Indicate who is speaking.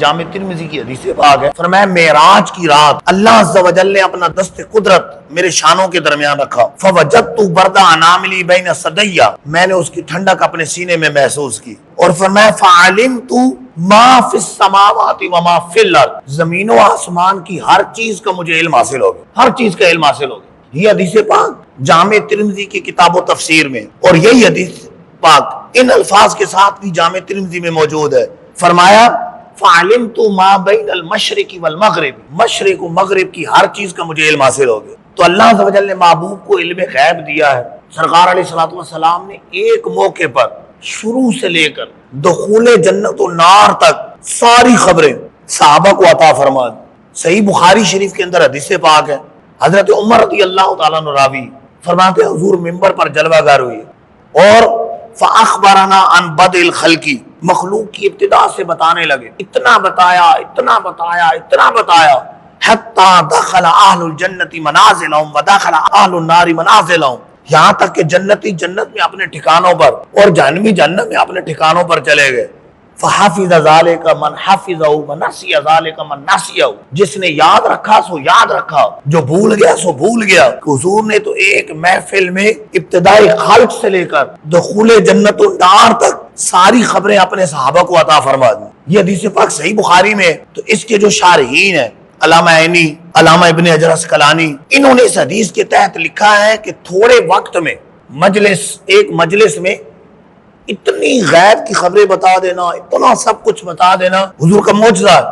Speaker 1: جامع ترمذی کی حدیث پاک ہے، فرمایا معراج کی رات اللہ عز و جل نے اپنا دست قدرت میرے شانوں کے درمیان رکھا، فوجدت برد اناملی بین صدیا، میں نے اس کی ٹھنڈک اپنے سینے میں محسوس کی، اور فرمایا فعلمت ما فی السماوات و ما فی الارض، زمین و آسمان کی ہر چیز کا مجھے علم حاصل ہو گیا، ہر چیز کا علم حاصل ہو گیا۔ یہ حدیث پاک جامع ترمذی کی کتاب و تفسیر میں، اور یہی حدیث پاک ان الفاظ کے ساتھ بھی جامع ترمذی میں موجود ہے۔ فرمایا فعلمت ما بین المشرق والمغرب، مشرق و مغرب کی ہر چیز کا مجھے علم حاصل ہو گیا۔ تو اللہ عز و جل نے محبوب کو علم غیب دیا ہے۔ سرکار علیہ الصلوۃ والسلام نے ایک موقع پر شروع سے لے کر دخول جنت و نار تک ساری خبریں صحابہ کو عطا فرما دی۔ صحیح بخاری شریف کے اندر حدیث پاک ہے، حضرت عمر رضی اللہ تعالیٰ عنہ راوی فرماتے ہیں حضور منبر پر جلوہ گر ہوئی اور فاخبرنا عن بدء الخلق، مخلوق کی ابتدا سے بتانے لگے، اتنا بتایا اتنا بتایا اتنا بتایا، حتی دخل اہل الجنت منازلہم ودخل اہل النار منازلہم، یہاں تک کہ جنتی جنت میں اپنے ٹھکانوں پر اور جہنمی جہنم میں اپنے ٹھکانوں پر چلے گئے۔ فحفظ ذالک من حفظہ ونسی ذالک من نسیہ، جس نے یاد رکھا سو یاد رکھا، جو بھول گیا سو بھول گیا۔ حضور نے تو ایک محفل میں ابتدائی خلق سے لے کر دخول جنت و نار تک ساری خبریں اپنے صحابہ کو عطا فرما دی۔ یہ حدیث پاک صحیح بخاری میں، تو اس کے جو شارحین ہیں علامہ عینی، علامہ ابن حجر عسقلانی، انہوں نے اس حدیث کے تحت لکھا ہے کہ تھوڑے وقت میں ایک مجلس میں اتنی غیب کی خبریں بتا دینا، اتنا سب کچھ بتا دینا حضور کا معجزہ ہے۔